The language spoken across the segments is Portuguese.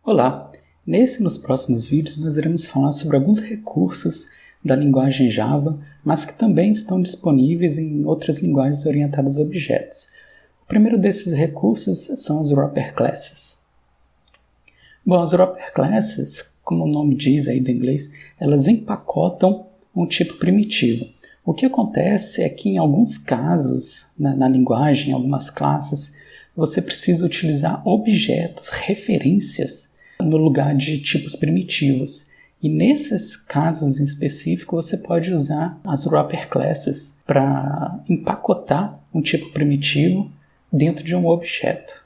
Olá! Nesse e nos próximos vídeos nós iremos falar sobre alguns recursos da linguagem Java, mas que também estão disponíveis em outras linguagens orientadas a objetos. O primeiro desses recursos são as wrapper classes. Bom, as wrapper classes, como o nome diz aí do inglês, elas empacotam um tipo primitivo. O que acontece é que em alguns casos, na linguagem, em algumas classes, você precisa utilizar objetos, referências, no lugar de tipos primitivos. E nesses casos em específico, você pode usar as wrapper classes para empacotar um tipo primitivo dentro de um objeto.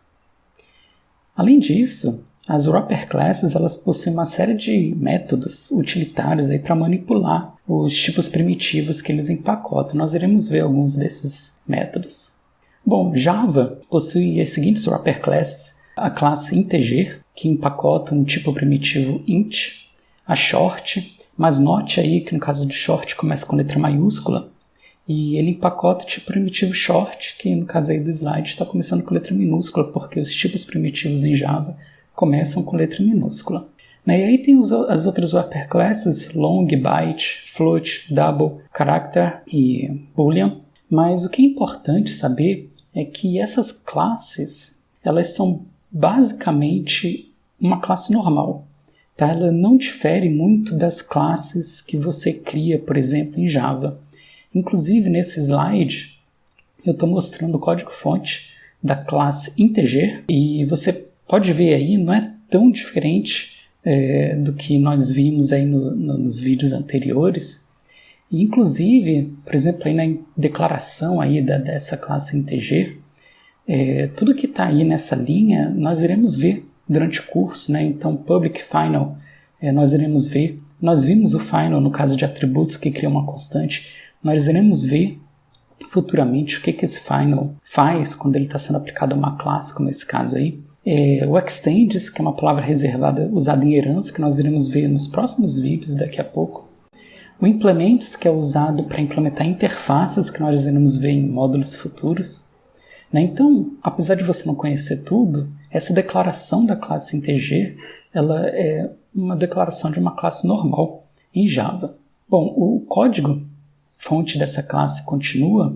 Além disso, as wrapper classes elas possuem uma série de métodos utilitários para manipular os tipos primitivos que eles empacotam. Nós iremos ver alguns desses métodos. Bom, Java possui as seguintes wrapper classes: a classe integer, que empacota um tipo primitivo int, a short, mas note aí que no caso de short começa com letra maiúscula, e ele empacota o tipo primitivo short, que no caso aí do slide está começando com letra minúscula, porque os tipos primitivos em Java começam com letra minúscula. E aí tem as outras wrapper classes, long, byte, float, double, character e boolean. Mas o que é importante saber é que essas classes, elas são basicamente uma classe normal. Tá? Ela não difere muito das classes que você cria, por exemplo, em Java. Inclusive, nesse slide, eu estou mostrando o código-fonte da classe integer, e você pode ver aí, não é tão diferente do que nós vimos aí nos vídeos anteriores. E, inclusive, por exemplo, aí na declaração aí dessa classe integer, tudo que está aí nessa linha nós iremos ver durante o curso, né? Então, public final, nós iremos ver. Nós vimos o final no caso de atributos que criam uma constante. Nós iremos ver futuramente o que esse final faz quando ele está sendo aplicado a uma classe, como esse caso aí. O extends, que é uma palavra reservada usada em herança, que nós iremos ver nos próximos vídeos daqui a pouco. O implements, que é usado para implementar interfaces, que nós iremos ver em módulos futuros. Então, apesar de você não conhecer tudo, essa declaração da classe integer, ela é uma declaração de uma classe normal em Java. Bom, o código fonte dessa classe continua,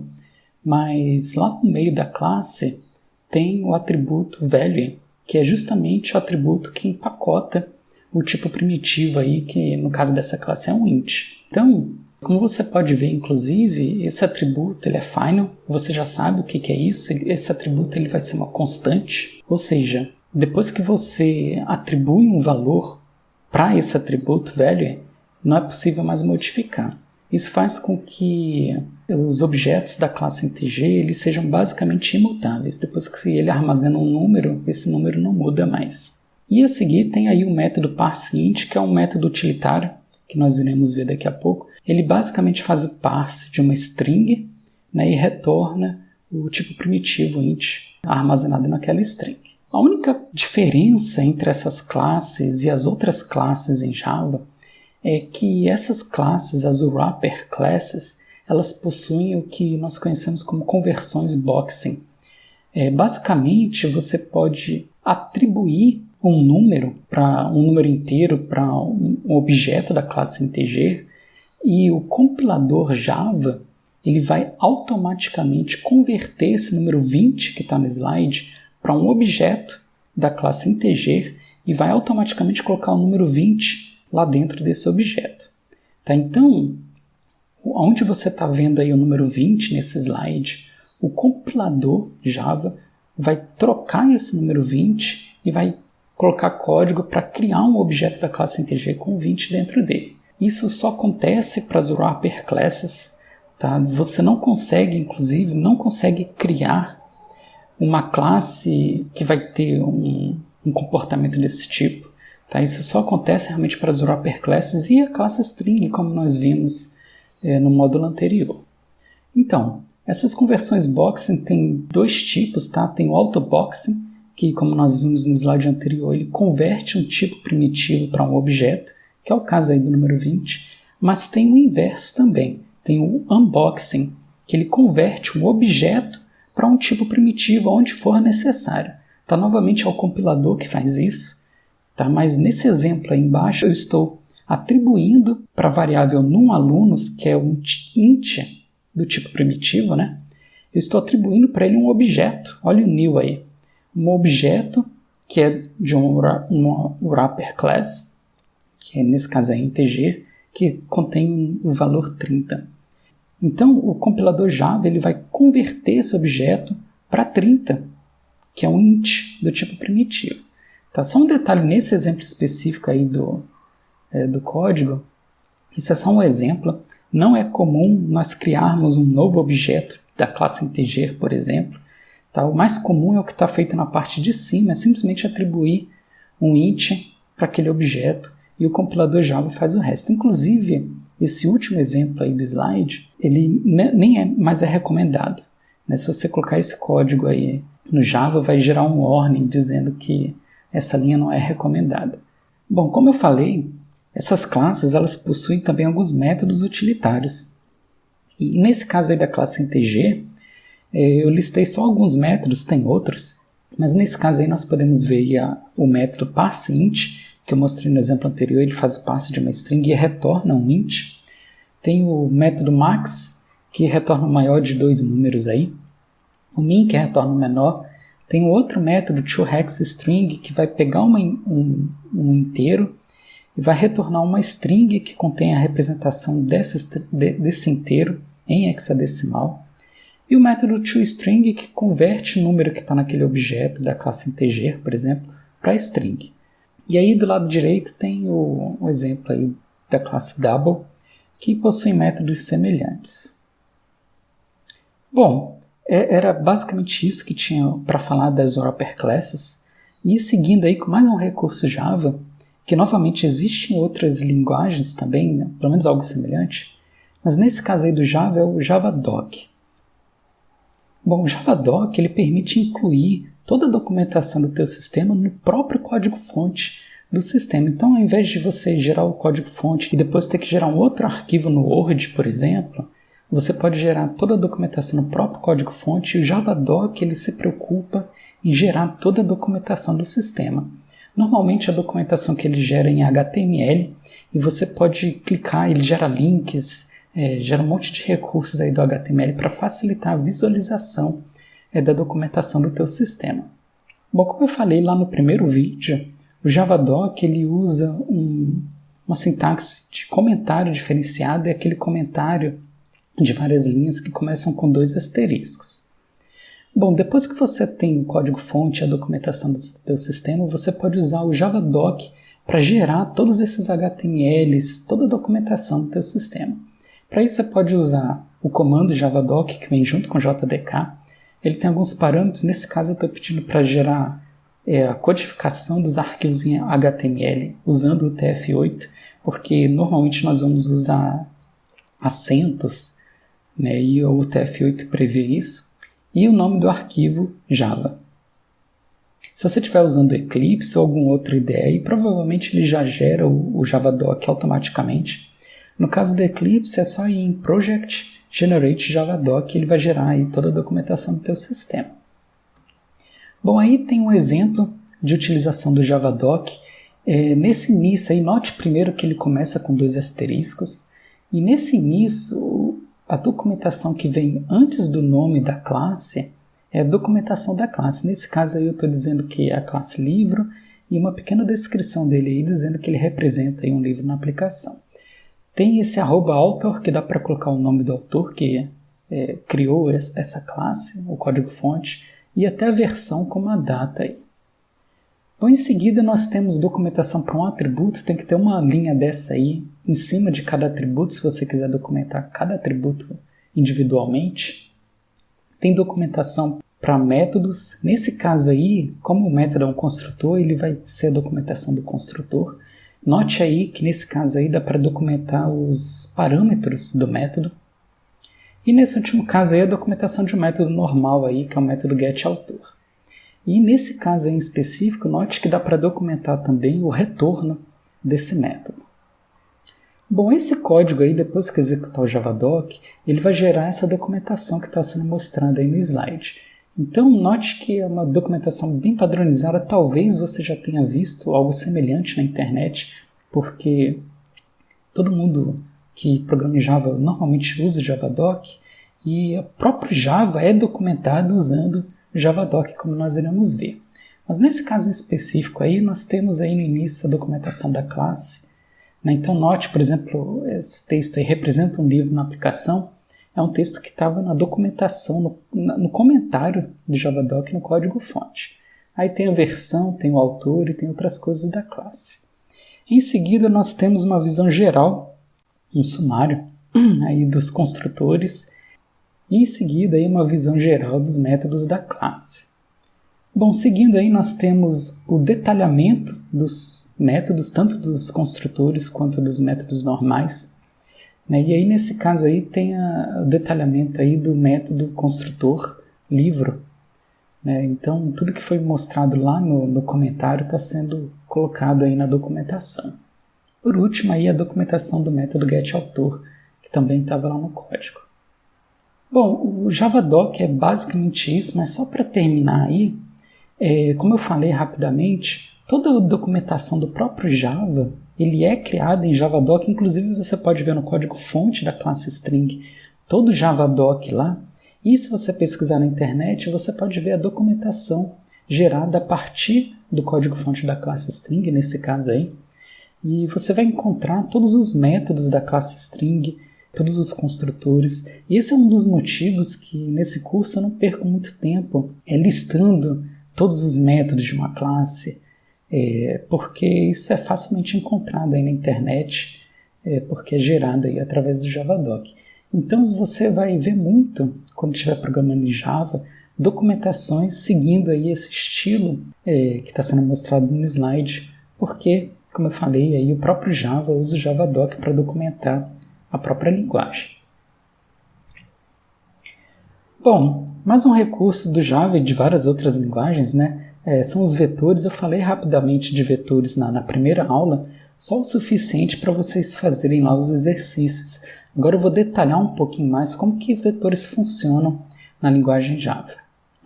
mas lá no meio da classe tem o atributo value, que é justamente o atributo que empacota o tipo primitivo aí, que no caso dessa classe é um int. Então, como você pode ver, inclusive, esse atributo ele é final, você já sabe o que é isso, esse atributo ele vai ser uma constante, ou seja, depois que você atribui um valor para esse atributo value, não é possível mais modificar. Isso faz com que os objetos da classe integer eles sejam basicamente imutáveis. Depois que ele armazena um número, esse número não muda mais. E a seguir tem aí o método parseInt, que é um método utilitário, que nós iremos ver daqui a pouco. Ele basicamente faz o parse de uma string, e retorna o tipo primitivo int armazenado naquela string. A única diferença entre essas classes e as outras classes em Java é que essas classes, as wrapper classes, elas possuem o que nós conhecemos como conversões boxing. Basicamente, você pode atribuir um número inteiro para um objeto da classe integer, e o compilador Java ele vai automaticamente converter esse número 20 que está no slide para um objeto da classe integer e vai automaticamente colocar o número 20 lá dentro desse objeto. Tá? Então, onde você está vendo aí o número 20 nesse slide, o compilador Java vai trocar esse número 20 e vai colocar código para criar um objeto da classe integer com 20 dentro dele. Isso só acontece para as wrapper classes. Tá? Você não consegue, inclusive, criar uma classe que vai ter um comportamento desse tipo. Tá? Isso só acontece realmente para as wrapper classes e a classe string, como nós vimos no módulo anterior. Então, essas conversões boxing têm dois tipos. Tá? Tem o autoboxing, que como nós vimos no slide anterior, ele converte um tipo primitivo para um objeto, que é o caso aí do número 20, mas tem o inverso também. Tem o unboxing, que ele converte um objeto para um tipo primitivo onde for necessário. Tá? Novamente é o compilador que faz isso. tá? Mas nesse exemplo aí embaixo eu estou atribuindo para a variável num_alunos, que é um int do tipo primitivo, né? Eu estou atribuindo para ele um objeto. Olha o new aí. Um objeto que é de uma wrapper class, que nesse caso é integer, que contém o valor 30. Então, o compilador Java ele vai converter esse objeto para 30, que é um int do tipo primitivo. Tá? Só um detalhe nesse exemplo específico aí do código, isso é só um exemplo, não é comum nós criarmos um novo objeto da classe integer, por exemplo. Tá? O mais comum é o que está feito na parte de cima, é simplesmente atribuir um int para aquele objeto e o compilador Java faz o resto. Inclusive, esse último exemplo aí do slide, ele nem mais é recomendado. Né? Se você colocar esse código aí no Java, vai gerar um warning dizendo que essa linha não é recomendada. Bom, como eu falei, essas classes elas possuem também alguns métodos utilitários. E nesse caso aí da classe integer, eu listei só alguns métodos, tem outros, mas nesse caso aí nós podemos ver aí o método parseInt, que eu mostrei no exemplo anterior, ele faz o passe de uma string e retorna um int. Tem o método max, que retorna o maior de 2 números aí. O min, que retorna o menor. Tem o outro método, toHexString, que vai pegar um inteiro e vai retornar uma string que contém a representação desse inteiro em hexadecimal. E o método toString, que converte o número que está naquele objeto da classe integer, por exemplo, para string. E aí do lado direito tem o exemplo aí da classe double, que possui métodos semelhantes. Bom, era basicamente isso que tinha para falar das wrapper classes. E seguindo aí com mais um recurso Java, que novamente existem outras linguagens também, né? Pelo menos algo semelhante, mas nesse caso aí do Java é o Javadoc. Bom, o Javadoc ele permite incluir toda a documentação do teu sistema no próprio código-fonte do sistema. Então, ao invés de você gerar o código-fonte e depois ter que gerar um outro arquivo no Word, por exemplo, você pode gerar toda a documentação no próprio código-fonte e o Javadoc ele se preocupa em gerar toda a documentação do sistema. Normalmente, a documentação que ele gera em HTML e você pode clicar, ele gera links, gera um monte de recursos aí do HTML para facilitar a visualização da documentação do teu sistema. Bom, como eu falei lá no primeiro vídeo, o Javadoc ele usa uma sintaxe de comentário diferenciado, é aquele comentário de várias linhas que começam com 2 asteriscos. Bom, depois que você tem o código-fonte e a documentação do teu sistema, você pode usar o Javadoc para gerar todos esses HTMLs, toda a documentação do teu sistema. Para isso você pode usar o comando Javadoc, que vem junto com o JDK. Ele tem alguns parâmetros, nesse caso eu estou pedindo para gerar a codificação dos arquivos em HTML usando o TF8, porque normalmente nós vamos usar acentos, né, e o TF8 prevê isso, e o nome do arquivo Java. Se você estiver usando Eclipse ou alguma outra IDE, provavelmente ele já gera o Javadoc automaticamente. No caso do Eclipse é só ir em Project, Generate Javadoc e ele vai gerar aí toda a documentação do teu sistema. Bom, aí tem um exemplo de utilização do Javadoc. Nesse início aí, note primeiro que ele começa com 2 asteriscos. E nesse início, a documentação que vem antes do nome da classe é a documentação da classe. Nesse caso aí eu estou dizendo que é a classe livro e uma pequena descrição dele aí dizendo que ele representa aí um livro na aplicação. Tem esse @author que dá para colocar o nome do autor que criou essa classe, o código-fonte, e até a versão como a data aí. Bom, em seguida nós temos documentação para um atributo, tem que ter uma linha dessa aí em cima de cada atributo, se você quiser documentar cada atributo individualmente. Tem documentação para métodos, nesse caso aí, como o método é um construtor, ele vai ser a documentação do construtor. Note aí que nesse caso aí dá para documentar os parâmetros do método. E nesse último caso aí a documentação de um método normal aí, que é o método getAutor. E nesse caso aí em específico, note que dá para documentar também o retorno desse método. Bom, esse código aí, depois que executar o Javadoc, ele vai gerar essa documentação que está sendo mostrada aí no slide. Então, note que é uma documentação bem padronizada. Talvez você já tenha visto algo semelhante na internet, porque todo mundo que programa em Java normalmente usa Javadoc, e o próprio Java é documentado usando Javadoc, como nós iremos ver. Mas nesse caso em específico aí, nós temos aí no início a documentação da classe. Então note, por exemplo, esse texto aí representa um livro na aplicação. É um texto que estava na documentação, no comentário do Javadoc no código-fonte. Aí tem a versão, tem o autor e tem outras coisas da classe. Em seguida, nós temos uma visão geral, um sumário aí dos construtores, e em seguida aí uma visão geral dos métodos da classe. Bom, seguindo aí nós temos o detalhamento dos métodos, tanto dos construtores quanto dos métodos normais. E aí nesse caso aí tem o detalhamento aí do método construtor livro. Então tudo que foi mostrado lá no comentário está sendo colocado aí na documentação. Por último aí a documentação do método getAutor, que também estava lá no código. Bom, o Javadoc é basicamente isso, mas só para terminar aí, como eu falei rapidamente, toda a documentação do próprio Java ele é criado em Javadoc, inclusive você pode ver no código-fonte da classe string todo o Javadoc lá, e se você pesquisar na internet, você pode ver a documentação gerada a partir do código-fonte da classe string, nesse caso aí, e você vai encontrar todos os métodos da classe string, todos os construtores, e esse é um dos motivos que nesse curso eu não perco muito tempo listando todos os métodos de uma classe, porque isso é facilmente encontrado aí na internet, porque é gerado aí através do Javadoc. Então você vai ver muito, quando estiver programando em Java, documentações seguindo aí esse estilo que está sendo mostrado no slide, porque, como eu falei, aí o próprio Java usa o Javadoc para documentar a própria linguagem. Bom, mais um recurso do Java e de várias outras linguagens, são os vetores. Eu falei rapidamente de vetores na primeira aula, só o suficiente para vocês fazerem lá os exercícios. Agora eu vou detalhar um pouquinho mais como que vetores funcionam na linguagem Java.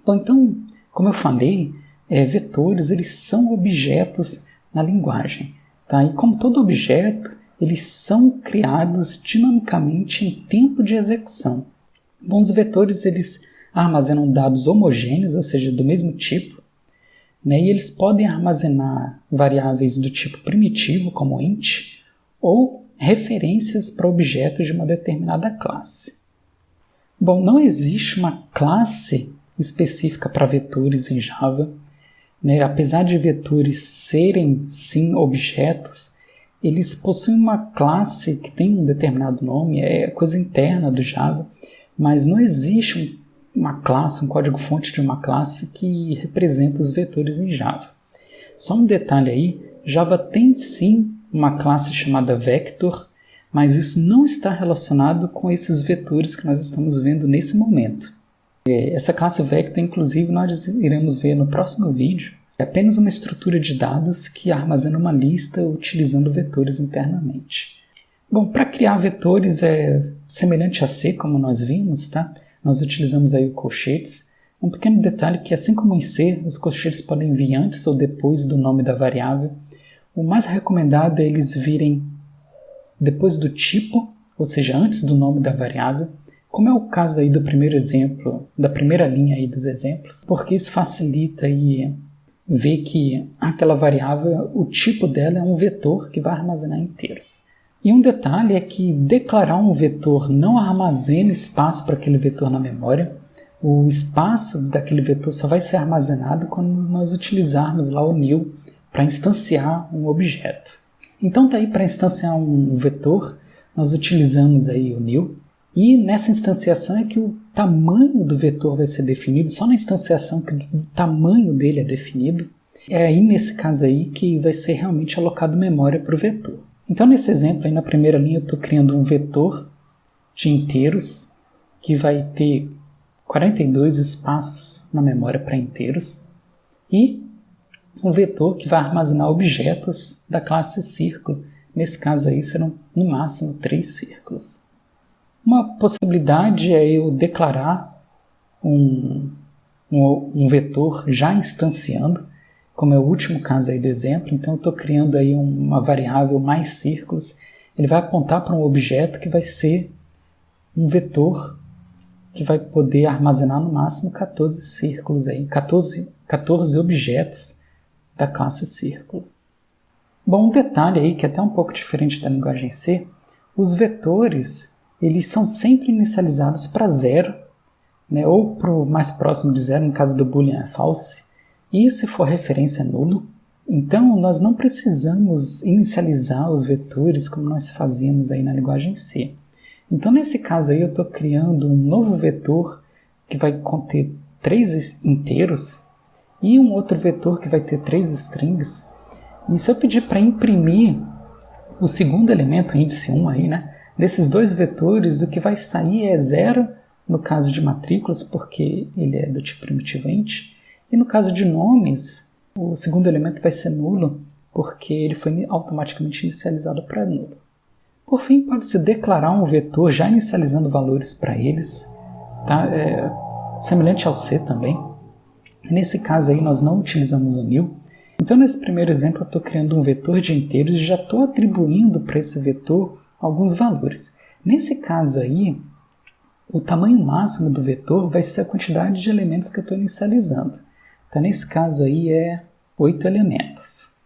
Bom, então, como eu falei, vetores eles são objetos na linguagem. Tá? E como todo objeto, eles são criados dinamicamente em tempo de execução. Bom, os vetores eles armazenam dados homogêneos, ou seja, do mesmo tipo, e eles podem armazenar variáveis do tipo primitivo, como int, ou referências para objetos de uma determinada classe. Bom, não existe uma classe específica para vetores em Java. Apesar de vetores serem, sim, objetos, eles possuem uma classe que tem um determinado nome, é coisa interna do Java, mas não existe uma classe, um código-fonte de uma classe que representa os vetores em Java. Só um detalhe aí, Java tem sim uma classe chamada Vector, mas isso não está relacionado com esses vetores que nós estamos vendo nesse momento. Essa classe Vector, inclusive, nós iremos ver no próximo vídeo, é apenas uma estrutura de dados que armazena uma lista utilizando vetores internamente. Bom, para criar vetores é semelhante a C, como nós vimos, tá? Nós utilizamos aí o colchetes. Um pequeno detalhe que, assim como em C, os colchetes podem vir antes ou depois do nome da variável. O mais recomendado é eles virem depois do tipo, ou seja, antes do nome da variável, como é o caso aí do primeiro exemplo, da primeira linha aí dos exemplos, porque isso facilita aí ver que aquela variável, o tipo dela é um vetor que vai armazenar inteiros. E um detalhe é que declarar um vetor não armazena espaço para aquele vetor na memória. O espaço daquele vetor só vai ser armazenado quando nós utilizarmos lá o new para instanciar um objeto. Então tá aí, para instanciar um vetor, nós utilizamos aí o new. E nessa instanciação é que o tamanho do vetor vai ser definido, só na instanciação que o tamanho dele é definido. É aí nesse caso aí que vai ser realmente alocado memória para o vetor. Então, nesse exemplo, aí na primeira linha, eu estou criando um vetor de inteiros que vai ter 42 espaços na memória para inteiros e um vetor que vai armazenar objetos da classe círculo. Nesse caso aí, serão no máximo 3 círculos. Uma possibilidade é eu declarar um um vetor já instanciando, como é o último caso aí do exemplo. Então eu estou criando aí uma variável mais círculos. Ele vai apontar para um objeto que vai ser um vetor que vai poder armazenar no máximo 14 círculos aí, 14 objetos da classe círculo. Bom, um detalhe aí que é até um pouco diferente da linguagem C, os vetores eles são sempre inicializados para 0, né, ou para o mais próximo de 0, no caso do boolean é false, e se for referência é nulo. Então nós não precisamos inicializar os vetores como nós fazíamos aí na linguagem C. Então nesse caso aí eu estou criando um novo vetor que vai conter 3 inteiros e um outro vetor que vai ter 3 strings. E se eu pedir para imprimir o segundo elemento, o índice 1 aí, né, desses 2 vetores, o que vai sair é 0 no caso de matrículas, porque ele é do tipo primitivo int, e no caso de nomes, o segundo elemento vai ser nulo, porque ele foi automaticamente inicializado para nulo. Por fim, pode-se declarar um vetor já inicializando valores para eles, tá? Semelhante ao C também. Nesse caso aí nós não utilizamos o new. Então nesse primeiro exemplo eu estou criando um vetor de inteiros e já estou atribuindo para esse vetor alguns valores. Nesse caso aí, o tamanho máximo do vetor vai ser a quantidade de elementos que eu estou inicializando. Então nesse caso aí é 8 elementos.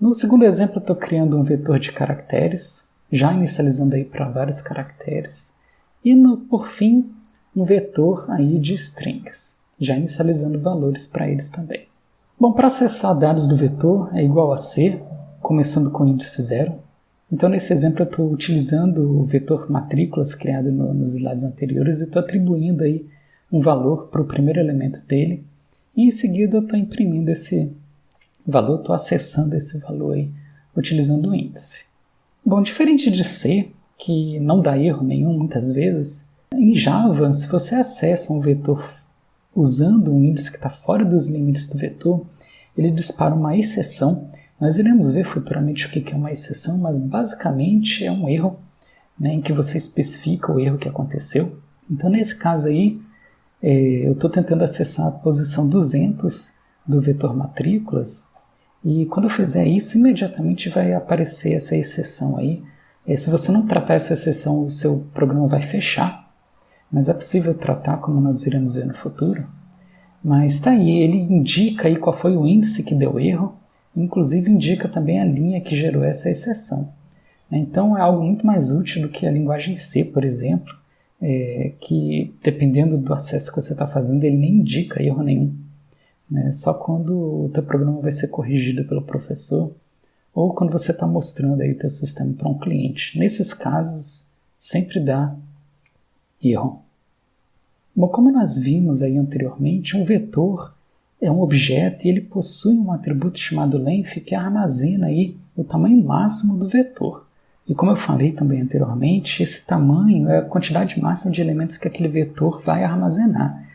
No segundo exemplo eu estou criando um vetor de caracteres, já inicializando aí para vários caracteres. E por fim, um vetor aí de strings, já inicializando valores para eles também. Bom, para acessar dados do vetor é igual a C, começando com o índice 0. Então nesse exemplo eu estou utilizando o vetor matrículas criado nos slides anteriores e estou atribuindo aí um valor para o primeiro elemento dele. E em seguida eu estou imprimindo esse valor, estou acessando esse valor aí, utilizando o índice. Bom, diferente de C, que não dá erro nenhum muitas vezes, em Java, se você acessa um vetor usando um índice que está fora dos limites do vetor, ele dispara uma exceção. Nós iremos ver futuramente o que é uma exceção, mas basicamente é um erro, né, em que você especifica o erro que aconteceu. Então nesse caso aí, eu estou tentando acessar a posição 200 do vetor matrículas, e quando eu fizer isso, imediatamente vai aparecer essa exceção aí. Se você não tratar essa exceção, o seu programa vai fechar, mas é possível tratar, como nós iremos ver no futuro. Mas está aí, ele indica aí qual foi o índice que deu erro, inclusive indica também a linha que gerou essa exceção. Então é algo muito mais útil do que a linguagem C, por exemplo, que dependendo do acesso que você está fazendo, ele nem indica erro nenhum. Só quando o teu programa vai ser corrigido pelo professor ou quando você está mostrando aí o teu sistema para um cliente. Nesses casos, sempre dá erro. Bom, como nós vimos aí anteriormente, um vetor é um objeto e ele possui um atributo chamado length que armazena aí o tamanho máximo do vetor. E como eu falei também anteriormente, esse tamanho é a quantidade máxima de elementos que aquele vetor vai armazenar.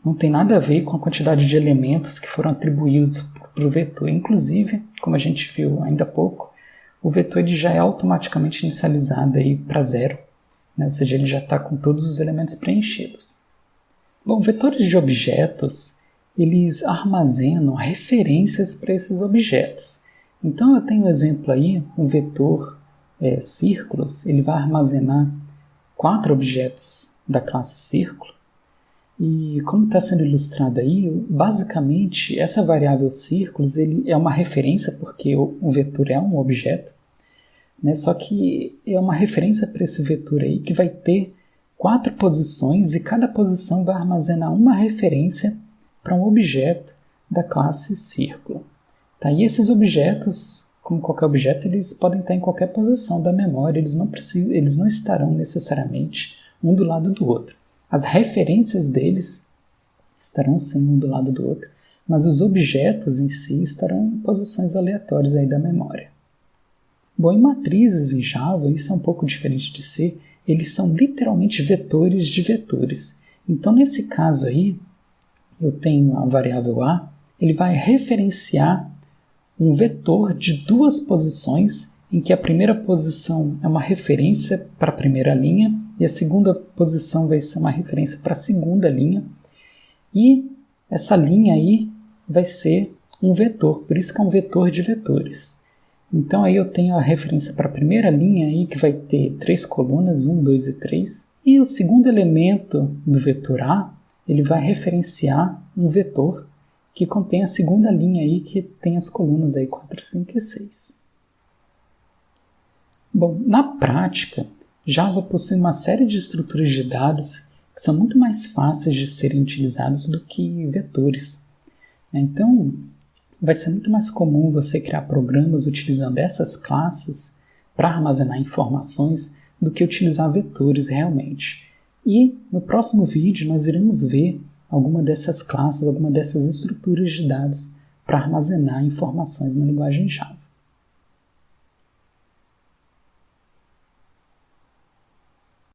Não tem nada a ver com a quantidade de elementos que foram atribuídos para o vetor. Inclusive, como a gente viu ainda há pouco, o vetor ele já é automaticamente inicializado para 0, né? Ou seja, ele já está com todos os elementos preenchidos. Bom, vetores de objetos, eles armazenam referências para esses objetos. Então eu tenho um exemplo aí, um vetor círculos, ele vai armazenar 4 objetos da classe círculo. E como está sendo ilustrado aí, basicamente essa variável círculos ele é uma referência, porque o vetor é um objeto, né? Só que é uma referência para esse vetor aí que vai ter 4 posições e cada posição vai armazenar uma referência para um objeto da classe círculo. Tá? E esses objetos, como qualquer objeto, eles podem estar em qualquer posição da memória, eles não estarão necessariamente um do lado do outro. As referências deles estarão sim um do lado do outro, mas os objetos em si estarão em posições aleatórias aí da memória. Bom, em matrizes em Java, isso é um pouco diferente de C, eles são literalmente vetores de vetores. Então nesse caso aí, eu tenho a variável A, ele vai referenciar um vetor de 2 posições, em que a primeira posição é uma referência para a primeira linha e a segunda posição vai ser uma referência para a segunda linha. E essa linha aí vai ser um vetor, por isso que é um vetor de vetores. Então aí eu tenho a referência para a primeira linha aí, que vai ter 3 colunas, 1, 2 e 3. E o segundo elemento do vetor A, ele vai referenciar um vetor que contém a segunda linha aí, que tem as colunas aí 4, 5 e 6. Bom, na prática, Java possui uma série de estruturas de dados que são muito mais fáceis de serem utilizados do que vetores. Então, vai ser muito mais comum você criar programas utilizando essas classes para armazenar informações do que utilizar vetores realmente. E no próximo vídeo nós iremos ver alguma dessas classes, alguma dessas estruturas de dados para armazenar informações na linguagem Java.